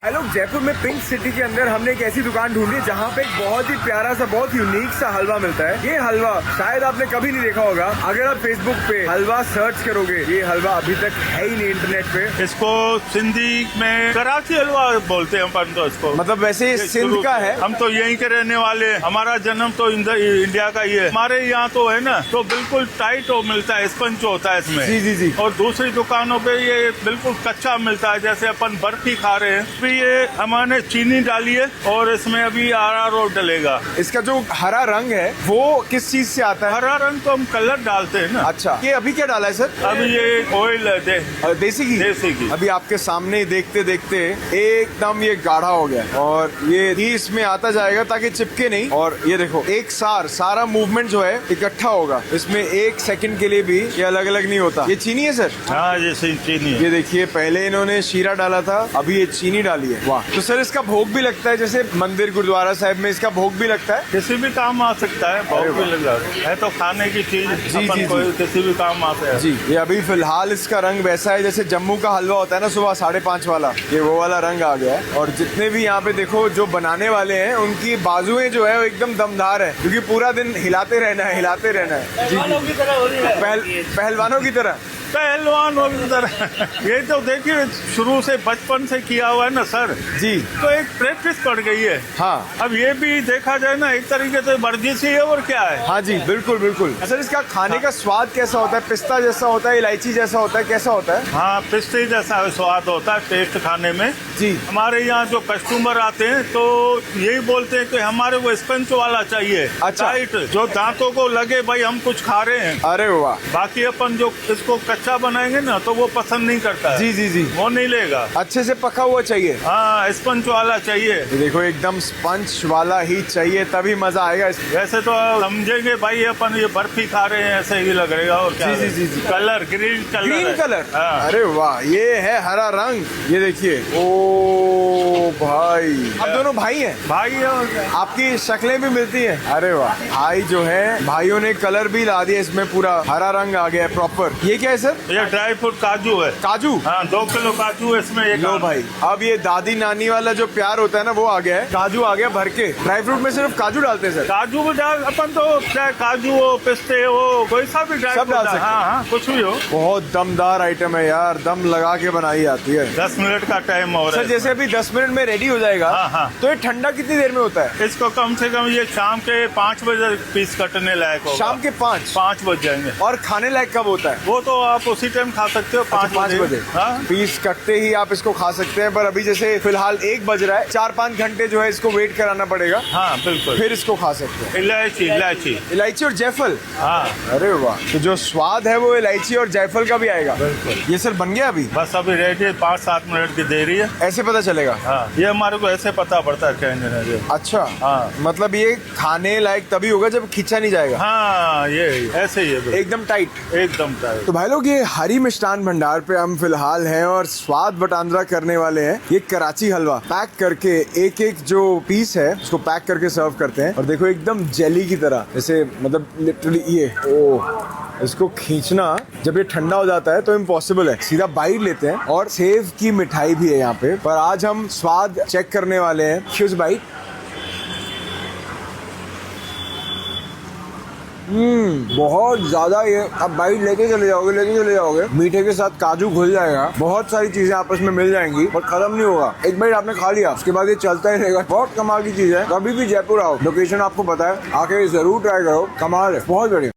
Hello, Jaipur में pink city के अंदर हमने एक ऐसी दुकान ढूंढी जहाँ पे एक बहुत ही प्यारा सा, बहुत यूनिक सा हलवा मिलता है। ये हलवा शायद आपने कभी नहीं देखा होगा। अगर आप फेसबुक पे हलवा सर्च करोगे, ये हलवा अभी तक है ही नहीं इंटरनेट पे। इसको सिंधी में कराची हलवा बोलते हैं अपन तो इसको। मतलब वैसे ये सिंध का है। हम तो यहीं के रहने वाले, हमारा जन्म तो इंडिया का ही है। हमारे यहाँ तो है ना, तो बिल्कुल टाइट हो मिलता है, स्पंज होता है इसमें। जी जी जी। और दूसरी दुकानों पे ये बिल्कुल कच्चा मिलता है, जैसे अपन बर्फी खा रहे हैं। ये हमने चीनी डाली है और इसमें अभी अरारोट डलेगा। इसका जो हरा रंग है वो किस चीज से आता है? हरा रंग तो हम कलर डालते हैं ना। अच्छा, ये अभी क्या डाला है सर? अभी ये ऑयल है देसी घी। देसी घी। अभी आपके सामने देखते देखते एकदम ये गाढ़ा हो गया और ये घी इसमें आता जाएगा ताकि चिपके नहीं। और ये देखो, एक सारा मूवमेंट जो है इकट्ठा होगा। इसमें एक सेकंड के लिए भी ये अलग अलग नहीं होता। ये चीनी है सर? हाँ, जैसे चीनी है। ये देखिए, पहले इन्होंने शीरा डाला था, अभी ये चीनी डाली है। वाह। तो सर इसका भोग भी लगता है, जैसे मंदिर गुरुद्वारा साहब में इसका भोग भी लगता है? किसी भी काम आ सकता है, भोग भी लग जाता है तो खाने की चीज। जी जी जी। किसी भी काम आता है जी। ये अभी फिलहाल इसका रंग वैसा है जैसे जम्मू का हलवा होता है ना सुबह 5:30 वाला, ये वो वाला रंग आ गया है। और जितने भी यहाँ पे देखो जो बनाने वाले हैं, उनकी बाजुएं जो है वो एकदम दमदार है, क्योंकि पूरा दिन हिलाते रहना है, हिलाते रहना है। जी जी। पहलवानों की तरह। पहलवान ये तो देखिए शुरू से बचपन से किया हुआ है ना सर जी। तो एक प्रैक्टिस पड़ गई है। हाँ। अब ये भी देखा जाए ना, एक तरीके से वर्जिश ही है और क्या है। हाँ जी, बिल्कुल बिल्कुल। सर इसका खाने का स्वाद कैसा होता है? पिस्ता जैसा होता है, इलायची जैसा होता है, कैसा होता है? हाँ, पिस्ते जैसा स्वाद होता है टेस्ट खाने में। जी। हमारे यहाँ जो कस्टमर आते हैं तो यही बोलते हैं कि हमारे वो स्पंज वाला चाहिए। अच्छा। टाइट, जो दांतों को लगे भाई हम कुछ खा रहे हैं। अरे वाह। बाकी अपन जो इसको कच्चा बनाएंगे ना तो वो पसंद नहीं करता है। जी जी जी। वो नहीं लेगा। अच्छे से पका हुआ चाहिए। हाँ, स्पंज वाला चाहिए। ये देखो, एकदम स्पंज वाला ही चाहिए, तभी मजा आएगा। वैसे तो समझेंगे भाई अपन ये बर्फी खा रहे हैं, ऐसे ही लग रहेगा। और क्या? जी जी जी जी। Colour green colour. Green colour. हाँ। अरे वाह, ये है हरा रंग। ये देखिए, ओ भाई, आप दोनों भाई हैं? भाई है और क्या? आपकी शक्लें भी मिलती हैं। अरे वाह। भाई जो है, भाइयों ने कलर भी ला दिया इसमें, पूरा हरा रंग आ गया है प्रॉपर। ये क्या है सर? ये ड्राई फ्रूट काजू है। काजू? हाँ, 2 किलो काजू है इसमें। एक लो भाई, अब ये दादी नानी वाला जो प्यार होता है ना, वो आ गया है। काजू आ गया भर के। ड्राई फ्रूट में सिर्फ काजू डालते हैं सर? काजू भी डाल, अपन तो चाहे काजू हो, पिस्ते हो, कोई सा भी ड्राई सब डाल सकते हैं। हाँ हाँ, कुछ भी हो। बहुत दमदार आइटम है यार, दम लगा के बनाई जाती है। 10 मिनट का टाइम हो रहा सर है। जैसे अभी 10 मिनट में रेडी हो जाएगा। हाँ, हाँ। तो ये ठंडा कितनी देर में होता है? इसको कम से कम ये शाम के 5 बजे पीस कटने लायक होगा। शाम के 5 बज जाएंगे। और खाने लायक कब होता है? वो तो आप उसी टाइम खा सकते हो, 5 बजे। हाँ? पीस कटते ही आप इसको खा सकते हैं। पर अभी जैसे फिलहाल 1 बज रहा है, 4-5 घंटे जो है इसको वेट कराना पड़ेगा। हाँ, बिल्कुल। फिर इसको खा सकते हैं। इलायची इलायची और जायफल। हाँ, अरे वाह। तो जो स्वाद है वो इलायची और जायफल का भी आएगा। बिल्कुल। ये सर बन गया अभी? बस अभी रेडी है, 5-7 मिनट की देरी है। ऐसे पता चलेगा? हाँ, ये हमारे को ऐसे पता पड़ता है कहने लगे। अच्छा। हाँ। मतलब ये खाने लायक तभी होगा जब खींचा नहीं जाएगा। हाँ, ये ऐसे ही है, एकदम टाइट। एकदम टाइट। तो भाई लोग, ये हरी मिष्ठान भंडार पे हम फिलहाल हैं और स्वाद बटांद्रा करने वाले हैं। ये कराची हलवा पैक करके एक एक जो पीस है उसको पैक करके सर्व करते हैं। और देखो, एकदम जेली की तरह, जैसे मतलब लिटरली ये इसको खींचना जब ये ठंडा हो जाता है तो इम्पॉसिबल है। सीधा बाइट लेते हैं। और सेव की मिठाई भी है यहाँ पे, पर आज हम स्वाद चेक करने वाले हैं। फ्यूज बाइट। बहुत ज्यादा। ये अब बाइट लेके चले जाओगे, मीठे के साथ काजू घुल जाएगा, बहुत सारी चीजें आपस में मिल जाएंगी और खत्म नहीं होगा। एक बाइट आपने खा लिया, उसके बाद ये चलता ही रहेगा। बहुत कमाल की चीज है। कभी भी जयपुर आओ, लोकेशन आपको पता है, आके जरूर ट्राई करो। कमाल है, बहुत बढ़िया।